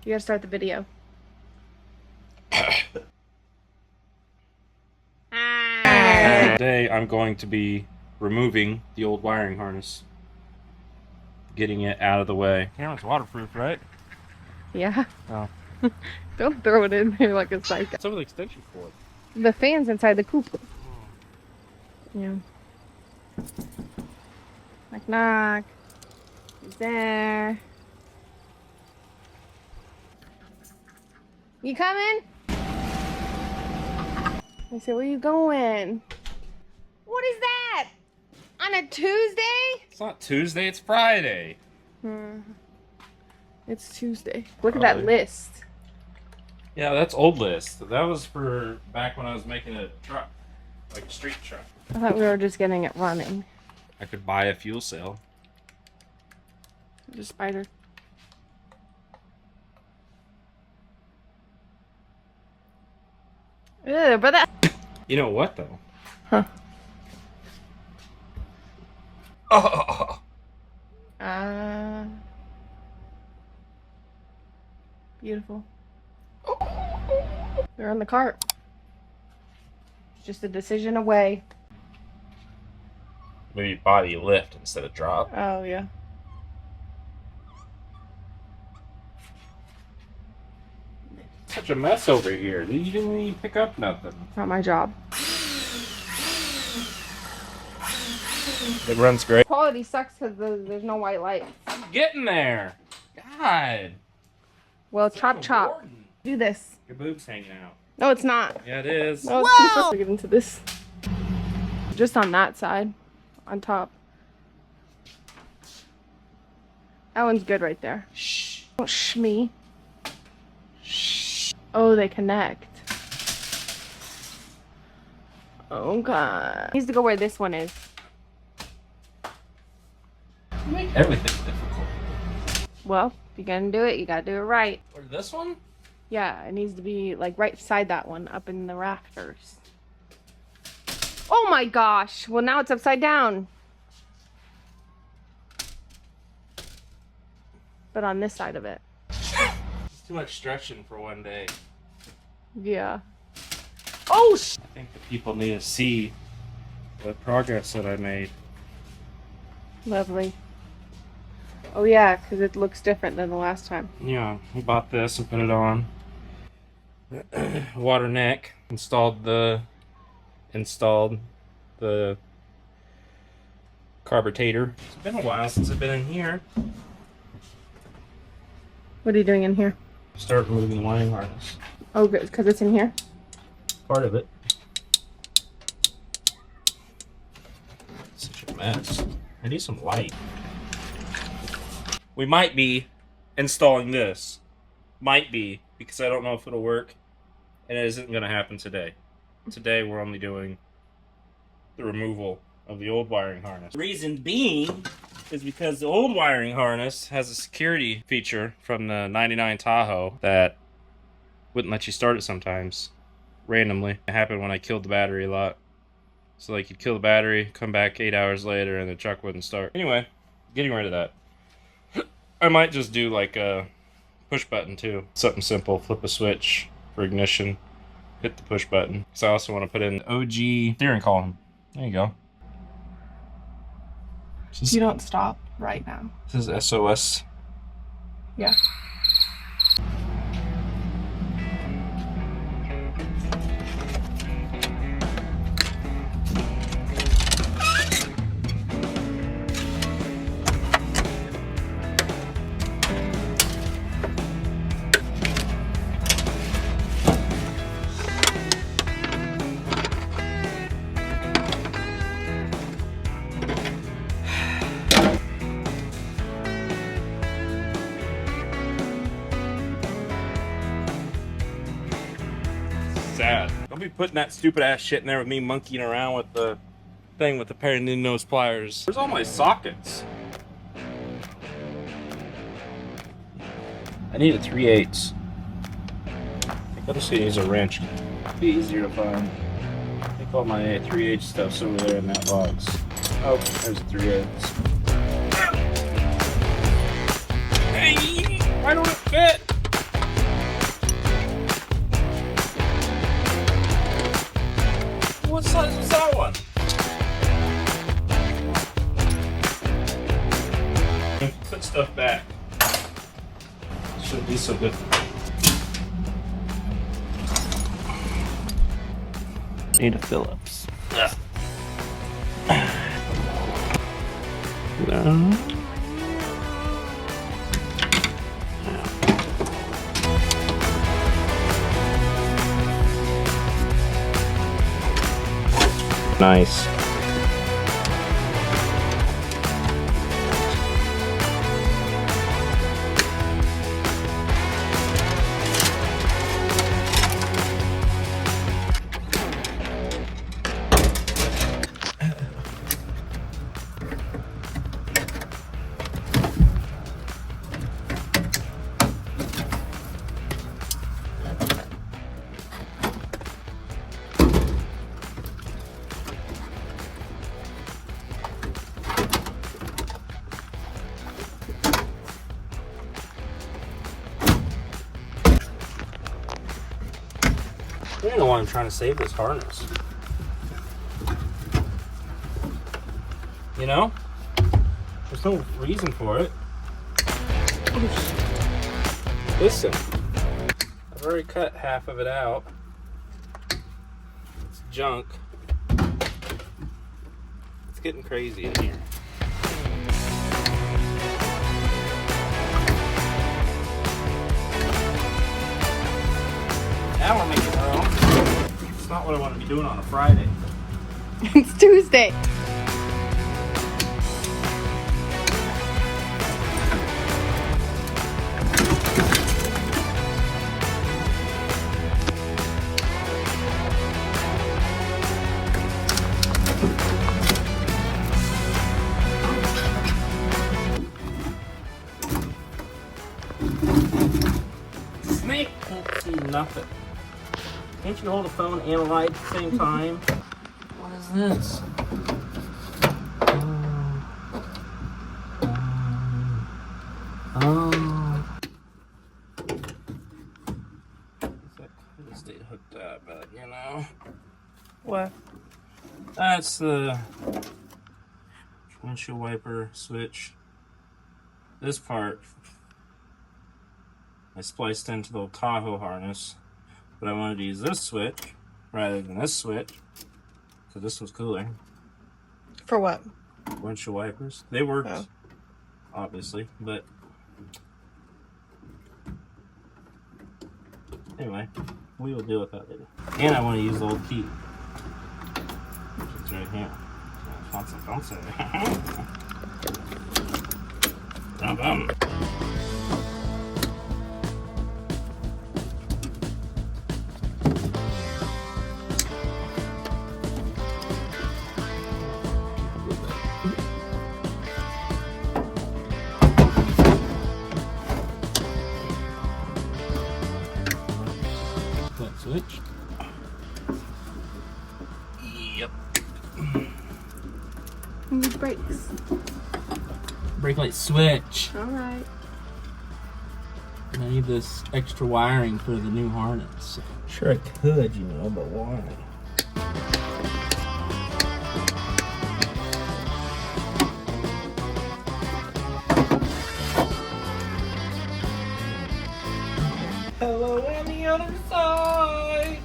You gotta start the video. Today I'm going to be removing the old wiring harness. Getting it out of the way. Camera's waterproof, right? Yeah. Oh. Don't throw it in there like a psycho. What's over the extension cord? The fan's inside the coop. Yeah. Knock, knock. Who's there? You coming? I said, where you going? What is that? On a Tuesday? It's not Tuesday, it's Friday. It's Tuesday. Look at that list. Yeah, that's old list. That was for back when I was making a truck. Like a street truck. I thought we were just getting it running. I could buy a fuel cell. There's a spider. Ew, but that... You know what though? Huh. Oh. Beautiful. They're on the cart. It's just a decision away. Maybe body lift instead of drop. Oh, yeah. Such a mess over here. You didn't even pick up nothing. Not my job. It runs great. Quality sucks because there's no white light. I'm getting there. God. Well, chop chop. Warden. Do this. Your boob's hanging out. No, it's not. Yeah, it is. No, it's too far to get into this. Just on that side. On top. That one's good right there. Shh. Don't shh me. Shh. Oh, they connect. Oh, God. Needs to go where this one is. You make everything difficult. Well, if you're gonna do it, you gotta do it right. Or this one? Yeah, it needs to be like right beside that one, up in the rafters. Oh my gosh! Well, now it's upside down. But on this side of it. It's too much stretching for one day. Yeah. Oh! I think the people need to see the progress that I made. Lovely. Oh yeah, because it looks different than the last time. Yeah, I bought this and put it on. Water neck. Installed the carburetor. It's been a while since I've been in here. What are you doing in here? Start removing the wiring harness. Oh, good, because it's in here? Part of it. Such a mess. I need some light. We might be installing this. Might be, because I don't know if it'll work. And it isn't going to happen today. Today we're only doing the removal of the old wiring harness. Reason being is because the old wiring harness has a security feature from the 99 Tahoe that wouldn't let you start it sometimes. Randomly. It happened when I killed the battery a lot. So like you'd kill the battery, come back 8 hours later and the truck wouldn't start. Anyway, getting rid of that. I might just do like a push button too. Something simple, flip a switch for ignition, hit the push button. Because I also want to put in OG steering column. There you go. You don't stop right now. This is SOS. Yeah. Sad. Don't be putting that stupid ass shit in there with me monkeying around with the thing with the pair of nose pliers. Where's all my sockets? I need a 3/8. I gotta see use a wrench. It'd be easier to find. I think all my 3/8 stuff's over there in that box. Oh, there's a 3/8. Hey, why don't it fit? shouldn't be so good. Need a Phillips. No. Nice. I don't know why I'm trying to save this harness. You know? There's no reason for it. Listen, I've already cut half of it out. It's junk. It's getting crazy in here. Now we're making our own. It's not what I want to be doing on a Friday. It's Tuesday. Snake can't see nothing. Can't you hold a phone and a light at the same time? What is this? That could have stayed hooked up, but you know. What? That's the windshield wiper switch. This part I spliced into the Tahoe harness, but I wanted to use this switch rather than this switch, so this was cooler. For what? Windshield wipers. They worked, Oh. obviously, but anyway, we will deal with that later. And I want to use the old key, which is right here. Don't say. That switch. Yep. You need brakes. Brake light switch. Alright. And I need this extra wiring for the new harness. Sure I could, you know, but why? Hello on the other side.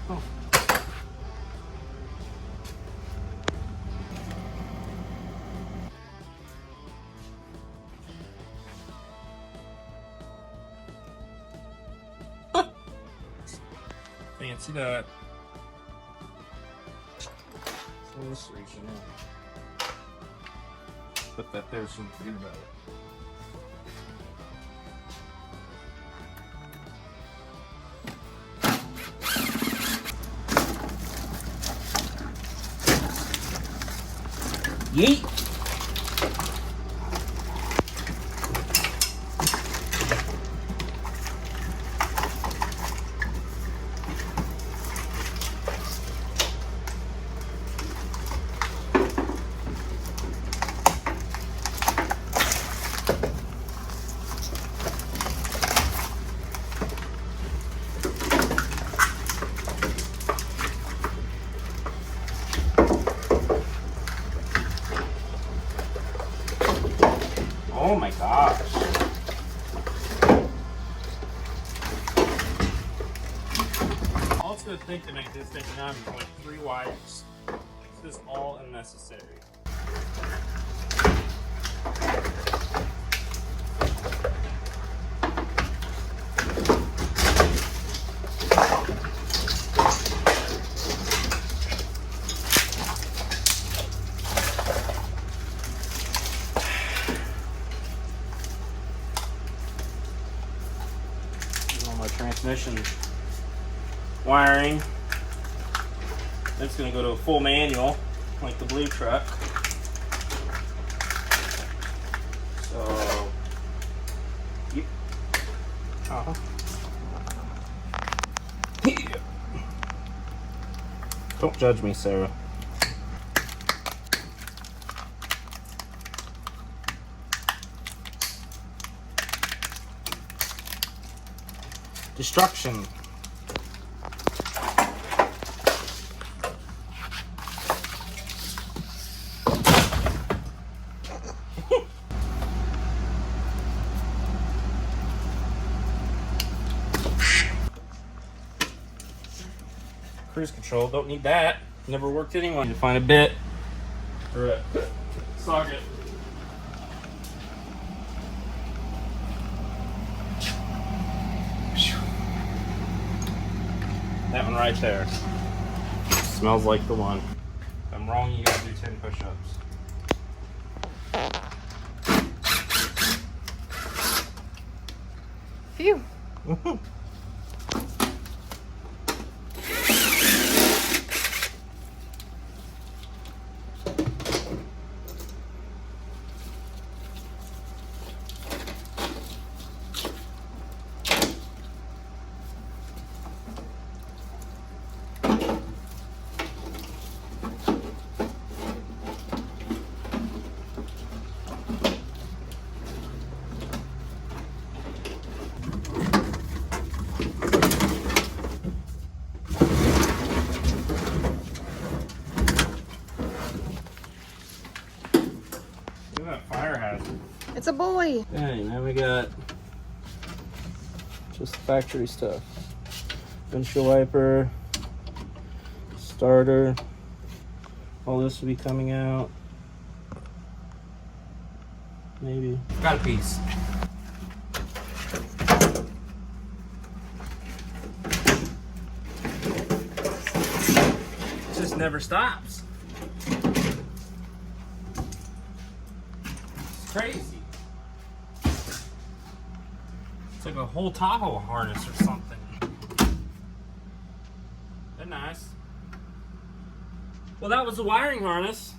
Oh. Fancy that. So let's reach in. Put that there so you can forget about it. Yeet! Oh my gosh. All it's going to take to make this thing numb is like 3 wires. This is all unnecessary. My transmission wiring. That's going to go to a full manual, like the blue truck. So, yep. Don't judge me, Sarah. Destruction. Cruise control, don't need that. Never worked anyway. Need to find a bit or a socket. That one right there. Smells like the one. If I'm wrong, you gotta do 10 push-ups. Phew. Look at that fire hazard. It's a boy. Okay, now we got just factory stuff. Windshield wiper, starter. All this will be coming out. Maybe. Got a piece. It just never stops. It's crazy. It's like a whole Tahoe harness or something. They're nice. Well, that was the wiring harness.